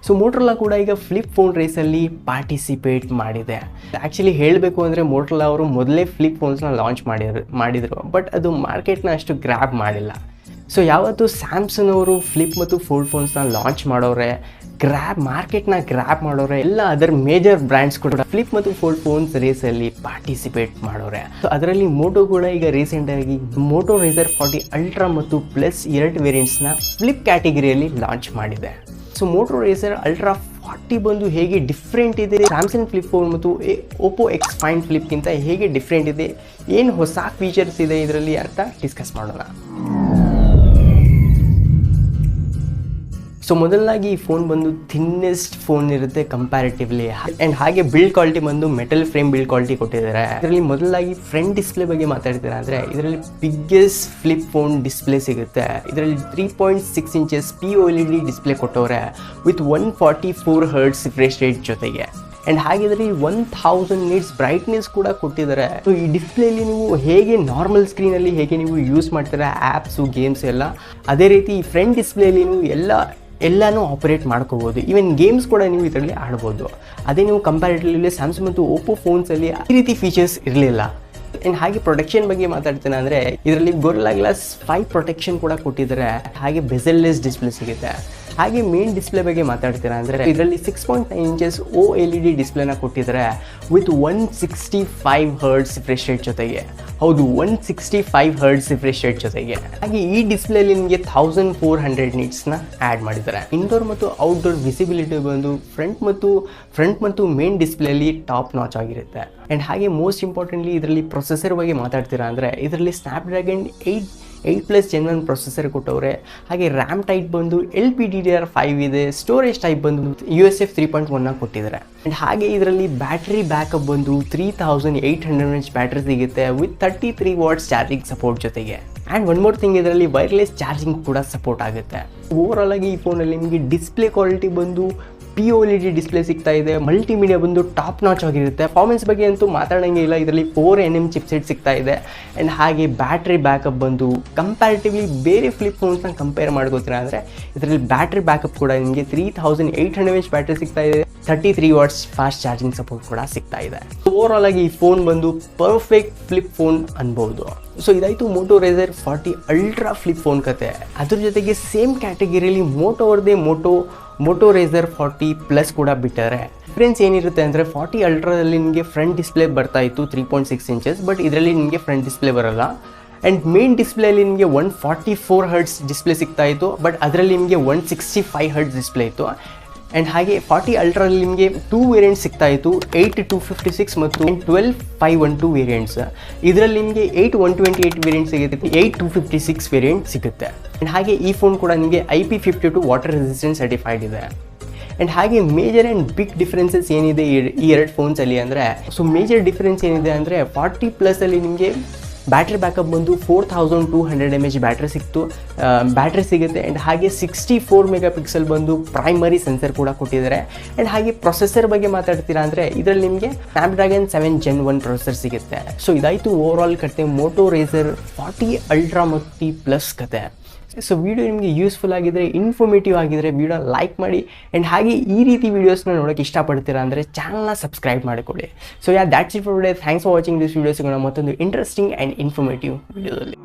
So Motorola ಕೂಡ ಈಗ flip phone ರೇಸಲ್ಲಿ participate ಮಾಡಿದೆ. ಆ್ಯಕ್ಚುಲಿ ಹೇಳಬೇಕು ಅಂದರೆ ಮೋಟೋರೋಲಾ ಅವರು ಮೊದಲೇ ಫ್ಲಿಪ್ ಫೋನ್ಸ್ನ ಲಾಂಚ್ ಮಾಡಿದರು ಬಟ್ ಅದು ಮಾರ್ಕೆಟ್ನ ಅಷ್ಟು ಗ್ರ್ಯಾಬ್ ಮಾಡಿಲ್ಲ. ಸೊ ಯಾವತ್ತು ಸ್ಯಾಮ್ಸಂಗ್ ಅವರು ಫ್ಲಿಪ್ ಮತ್ತು ಫೋಲ್ಡ್ ಫೋನ್ಸ್ನ ಲಾಂಚ್ ಮಾಡೋರೆ, ಮಾರ್ಕೆಟ್ನ ಗ್ರ್ಯಾಬ್ ಮಾಡೋರೆ, ಎಲ್ಲ ಅದರ್ ಮೇಜರ್ ಬ್ರ್ಯಾಂಡ್ಸ್ ಕೂಡ ಫ್ಲಿಪ್ ಮತ್ತು ಫೋಲ್ಡ್ ಫೋನ್ಸ್ ರೇಸಲ್ಲಿ ಪಾರ್ಟಿಸಿಪೇಟ್ ಮಾಡೋರೆ. ಸೊ ಅದರಲ್ಲಿ ಮೋಟೋ ಕೂಡ ಈಗ ರೀಸೆಂಟಾಗಿ ಮೋಟೋ ರೇಸರ್ 40 ಅಲ್ಟ್ರಾ ಮತ್ತು ಪ್ಲಸ್ 2 ವೇರಿಯಂಟ್ಸ್ನ ಫ್ಲಿಪ್ ಕ್ಯಾಟಗರಿಯಲ್ಲಿ ಲಾಂಚ್ ಮಾಡಿದೆ. ಸೊ ಮೋಟೋ ರೇಸರ್ ಅಲ್ಟ್ರಾ 40 ಬಂದು ಹೇಗೆ ಡಿಫ್ರೆಂಟ್ ಇದೆ, ಸ್ಯಾಮ್ಸಂಗ್ ಫ್ಲಿಪ್ ಫೋನ್ ಮತ್ತು ಓಪೋ ಎಕ್ಸ್ ಫೈನ್ ಫ್ಲಿಪ್ಗಿಂತ ಹೇಗೆ ಡಿಫ್ರೆಂಟ್ ಇದೆ, ಏನು ಹೊಸ ಫೀಚರ್ಸ್ ಇದೆ ಇದರಲ್ಲಿ ಅಂತ ಡಿಸ್ಕಸ್ ಮಾಡೋಣ. ಸೊ ಮೊದಲನಾಗಿ ಈ ಫೋನ್ ಬಂದು ಥಿನ್ನೆಸ್ಟ್ ಫೋನ್ ಇರುತ್ತೆ ಕಂಪ್ಯಾರಿಟಿವ್ಲಿ, ಆ್ಯಂಡ್ ಹಾಗೆ ಬಿಲ್ಡ್ ಕ್ವಾಲಿಟಿ ಬಂದು ಮೆಟಲ್ ಫ್ರೇಮ್ ಬಿಲ್ಡ್ ಕ್ವಾಲಿಟಿ ಕೊಟ್ಟಿದ್ದಾರೆ. ಇದರಲ್ಲಿ ಮೊದಲಾಗಿ ಫ್ರಂಟ್ ಡಿಸ್ಪ್ಲೇ ಬಗ್ಗೆ ಮಾತಾಡ್ತೀರಾ ಅಂದರೆ ಇದರಲ್ಲಿ ಬಿಗ್ಗೆಸ್ಟ್ ಫ್ಲಿಪ್ ಫೋನ್ ಡಿಸ್ಪ್ಲೇ ಸಿಗುತ್ತೆ. ಇದರಲ್ಲಿ 3.6 ಇಂಚಸ್ POLED ಡಿಸ್ಪ್ಲೇ ಕೊಟ್ಟವ್ರೆ ವಿತ್ 144 Hz ರಿಫ್ರೆಶ್ ರೇಟ್ ಜೊತೆಗೆ, ಆ್ಯಂಡ್ ಹಾಗೆ ಇದರಲ್ಲಿ 1000 nits ಬ್ರೈಟ್ನೆಸ್ ಕೂಡ ಕೊಟ್ಟಿದ್ದಾರೆ. ಸೊ ಈ ಡಿಸ್ಪ್ಲೇಲಿ ನೀವು ಹೇಗೆ ನಾರ್ಮಲ್ ಸ್ಕ್ರೀನಲ್ಲಿ ಹೇಗೆ ನೀವು ಯೂಸ್ ಮಾಡ್ತೀರಾ ಆ್ಯಪ್ಸು ಗೇಮ್ಸ್ ಎಲ್ಲ, ಅದೇ ರೀತಿ ಈ ಫ್ರಂಟ್ ಡಿಸ್ಪ್ಲೇಲಿ ನೀವು ಎಲ್ಲನೂ ಆಪರೇಟ್ ಮಾಡ್ಕೋಬೋದು. ಈವನ್ ಗೇಮ್ಸ್ ಕೂಡ ನೀವು ಇದರಲ್ಲಿ ಆಡ್ಬೋದು. ಅದೇ ನೀವು ಕಂಪ್ಯಾರಿಟಿವ್ಲಿ ಸ್ಯಾಮ್ಸಂಗ್ ಮತ್ತು ಓಪೋ ಫೋನ್ಸಲ್ಲಿ ಈ ರೀತಿ ಫೀಚರ್ಸ್ ಇರಲಿಲ್ಲ. ಆ್ಯಂಡ್ ಹಾಗೆ ಪ್ರೊಟೆಕ್ಷನ್ ಬಗ್ಗೆ ಮಾತಾಡ್ತೇನೆ ಅಂದರೆ ಇದರಲ್ಲಿ ಗೊರಿಲ್ಲಾ ಗ್ಲಾಸ್ 5 ಪ್ರೊಟೆಕ್ಷನ್ ಕೂಡ ಕೊಟ್ಟಿದ್ದಾರೆ. ಹಾಗೆ ಬೆಸೆಲ್ಲೆಸ್ ಡಿಸ್ಪ್ಲೇ ಸಿಗುತ್ತೆ. ಹಾಗೆ ಮೇನ್ ಡಿಸ್ಪ್ಲೇ ಬಗ್ಗೆ ಮಾತಾಡ್ತೀರಾ ಅಂದರೆ ಇದರಲ್ಲಿ 6.9 ಇಂಚಸ್ OLED ಡಿಸ್ಪ್ಲೇನ ಕೊಟ್ಟಿದ್ದಾರೆ ವಿತ್ 165 Hz ರಿಫ್ರೆಶ್ ರೇಟ್ ಜೊತೆಗೆ. ಹೌದು, 165 Hz ರಿಫ್ರೆಶ್ ರೇಟ್ ಜೊತೆಗೆ. ಹಾಗೆ ಈ ಡಿಸ್ಪ್ಲೇಲಿ ನಿಮಗೆ 1400 nitsನ ಆ್ಯಡ್ ಮಾಡಿದ್ದಾರೆ. ಇಂಡೋರ್ ಮತ್ತು ಔಟ್ಡೋರ್ ವಿಸಿಬಿಲಿಟಿ ಬಂದು ಫ್ರಂಟ್ ಮತ್ತು ಮೇನ್ ಡಿಸ್ಪ್ಲೇಲಿ ಟಾಪ್ ನಾಚ್ ಆಗಿರುತ್ತೆ. ಆ್ಯಂಡ್ ಹಾಗೆ ಮೋಸ್ಟ್ ಇಂಪಾರ್ಟೆಂಟ್ಲಿ ಇದರಲ್ಲಿ ಪ್ರೊಸೆಸರ್ ಬಗ್ಗೆ ಮಾತಾಡ್ತೀರಾ ಅಂದರೆ ಇದರಲ್ಲಿ ಸ್ನ್ಯಾಪ್ಡ್ರ್ಯಾಗನ್ 8+ Gen 1 ಪ್ರೊಸೆಸರ್ ಕೊಟ್ಟವ್ರೆ. ಹಾಗೆ ರ್ಯಾಮ್ ಟೈಪ್ ಬಂದು LPDDR5 ಇದೆ. ಸ್ಟೋರೇಜ್ ಟೈಪ್ ಬಂದು USF 3.1 ಕೊಟ್ಟಿದ್ದಾರೆ. ಆ್ಯಂಡ್ ಹಾಗೆ ಇದರಲ್ಲಿ ಬ್ಯಾಟ್ರಿ ಬ್ಯಾಕಪ್ ಬಂದು 3800 mAh ಬ್ಯಾಟ್ರಿ ಸಿಗುತ್ತೆ ವಿತ್ 33 watts ಚಾರ್ಜಿಂಗ್ ಸಪೋರ್ಟ್ ಜೊತೆಗೆ. ಆ್ಯಂಡ್ ಒನ್ ಮೋರ್ ಥಿಂಗ್, ಇದರಲ್ಲಿ ವೈರ್ಲೆಸ್ ಚಾರ್ಜಿಂಗ್ ಕೂಡ ಸಪೋರ್ಟ್ ಆಗುತ್ತೆ. ಓವರಾಲ್ ಆಗಿ ಈ ಫೋನಲ್ಲಿ ನಿಮಗೆ ಡಿಸ್ಪ್ಲೇ ಕ್ವಾಲಿಟಿ ಬಂದು POLED ಡಿಸ್ಪ್ಲೇ ಸಿಗ್ತಾ ಇದೆ. ಮಲ್ಟಿಮೀಡಿಯಾ ಬಂದು ಟಾಪ್ ನಾಚ್ ಆಗಿರುತ್ತೆ. ಪರ್ಫಾರ್ಮೆನ್ಸ್ ಬಗ್ಗೆ ಅಂತೂ ಮಾತಾಡೋಂಗೆ ಇಲ್ಲ. ಇದರಲ್ಲಿ 4nm ಚಿಪ್ಸೆಟ್ ಸಿಗ್ತಾ ಇದೆ. ಆ್ಯಂಡ್ ಹಾಗೆ ಬ್ಯಾಟ್ರಿ ಬ್ಯಾಕಪ್ ಬಂದು ಕಂಪ್ಯಾರಿಟಿವ್ಲಿ ಬೇರೆ ಫ್ಲಿಪ್ ಫೋನ್ಸ್ನ ಕಂಪೇರ್ ಮಾಡ್ಕೋತೀರಾ ಅಂದರೆ ಇದರಲ್ಲಿ ಬ್ಯಾಟ್ರಿ ಬ್ಯಾಕಪ್ ಕೂಡ ನಿಮಗೆ 3800 mAh ಬ್ಯಾಟ್ರಿ ಸಿಗ್ತಾ ಇದೆ. 33 watts ಫಾಸ್ಟ್ ಚಾರ್ಜಿಂಗ್ ಸಪೋರ್ಟ್ ಕೂಡ ಸಿಗ್ತಾ ಇದೆ. ಓವರಾಲ್ ಆಗಿ ಈ ಫೋನ್ ಬಂದು ಪರ್ಫೆಕ್ಟ್ ಫ್ಲಿಪ್ ಫೋನ್ ಅನ್ಬೋದು. ಸೊ ಇದಾಯಿತು Moto Razr 40 Ultra flip phone ಕತೆ. ಅದ್ರ ಜೊತೆಗೆ ಸೇಮ್ ಕ್ಯಾಟಗರಿಯಲ್ಲಿ ಮೋಟೋ ಅವ್ರದ್ದೇ ಮೋಟೋ ರೇಸರ್ 40 ಪ್ಲಸ್ ಕೂಡ ಬಿಟ್ಟಾರೆ. ಡಿಫ್ರೆನ್ಸ್ ಏನಿರುತ್ತೆ ಅಂದರೆ 40 ಅಲ್ಟ್ರಾದಲ್ಲಿ ನಿಮಗೆ ಫ್ರಂಟ್ ಡಿಸ್ಪ್ಲೇ ಬರ್ತಾ ಇತ್ತು 3.6 ಇಂಚಸ್, ಬಟ್ ಇದರಲ್ಲಿ ನಿಮಗೆ ಫ್ರಂಟ್ ಡಿಸ್ಪ್ಲೇ ಬರೋಲ್ಲ. ಆ್ಯಂಡ್ ಮೇನ್ ಡಿಸ್ಪ್ಲೇಲಿ ನಿಮಗೆ 144 Hz ಡಿಸ್ಪ್ಲೇ ಸಿಗ್ತಾ ಇತ್ತು, ಬಟ್ ಅದರಲ್ಲಿ ನಿಮಗೆ 165 Hz ಡಿಸ್ಪ್ಲೇ ಇತ್ತು. ಆ್ಯಂಡ್ ಹಾಗೆ 40 ಅಲ್ಟ್ರಲ್ಲಿ ನಿಮಗೆ 2 ವೇರಿಯಂಟ್ಸ್ ಸಿಗ್ತಾ ಇತ್ತು, 8256 ಮತ್ತು 12512 ವೇರಿಯಂಟ್ಸ್. ಇದರಲ್ಲಿ ನಿಮಗೆ 8128 ವೇರಿಯಂಟ್ ಸಿಗುತ್ತೆ, 8256 ವೇರಿಯಂಟ್ ಸಿಗುತ್ತೆ. ಆ್ಯಂಡ್ ಹಾಗೆ ಈ ಫೋನ್ ಕೂಡ ನಿಮಗೆ IP52 ವಾಟರ್ ರೆಸಿಸ್ಟೆಂಟ್ ಸರ್ಟಿಫೈಡ್ ಇದೆ. ಆ್ಯಂಡ್ ಹಾಗೆ ಮೇಜರ್ ಆ್ಯಂಡ್ ಬಿಗ್ ಡಿಫ್ರೆನ್ಸಸ್ ಏನಿದೆ ಈ ಎರಡು ಫೋನ್ಸಲ್ಲಿ ಅಂದರೆ, ಸೊ ಮೇಜರ್ ಡಿಫ್ರೆನ್ಸ್ ಏನಿದೆ ಅಂದರೆ 40 ಪ್ಲಸಲ್ಲಿ ನಿಮಗೆ ಬ್ಯಾಟ್ರಿ ಬ್ಯಾಕಪ್ ಬಂದು 4200 mAh ಬ್ಯಾಟ್ರಿ ಸಿಗುತ್ತೆ. ಆ್ಯಂಡ್ ಹಾಗೆ 64 MP ಬಂದು ಪ್ರೈಮರಿ ಸೆನ್ಸರ್ ಕೂಡ ಕೊಟ್ಟಿದ್ದಾರೆ. ಆ್ಯಂಡ್ ಹಾಗೆ ಪ್ರೊಸೆಸರ್ ಬಗ್ಗೆ ಮಾತಾಡ್ತೀರಾ ಅಂದರೆ ಇದರಲ್ಲಿ ನಿಮಗೆ ಸ್ನ್ಯಾಪ್ಡ್ರ್ಯಾಗನ್ 7 Gen 1 ಪ್ರೊಸೆಸರ್ ಸಿಗುತ್ತೆ. ಸೊ ಇದಾಯಿತು ಓವರಾಲ್ ಕತೆ ಮೋಟೋ ರೇಸರ್ 40 ಅಲ್ಟ್ರಾ ಮತ್ತು ಪ್ಲಸ್ ಕತೆ. ಸೊ ವಿಡಿಯೋ ನಿಮಗೆ ಯೂಸ್ಫುಲ್ ಆಗಿದ್ದರೆ, ಇನ್ಫಾರ್ಮೇಟಿವ್ ಆಗಿದ್ದರೆ ವಿಡಿಯೋ ಲೈಕ್ ಮಾಡಿ. ಆ್ಯಂಡ್ ಹಾಗೆ ಈ ರೀತಿ ವೀಡಿಯೋಸ್ನ ನೋಡೋಕ್ಕೆ ಇಷ್ಟಪಡ್ತೀರಾ ಅಂದರೆ ಚಾನಲ್ನ ಸಬ್ಸ್ಕ್ರೈಬ್ ಮಾಡಿಕೊಳ್ಳಿ. So that's it for today. Thanks for watching this video. ಸಿಗೋಣ ಮತ್ತೊಂದು ಇಂಟ್ರೆಸ್ಟಿಂಗ್ ಆ್ಯಂಡ್ ಇನ್ಫಾರ್ಮೇಟಿವ್ ವಿಡಿಯೋದಲ್ಲಿ.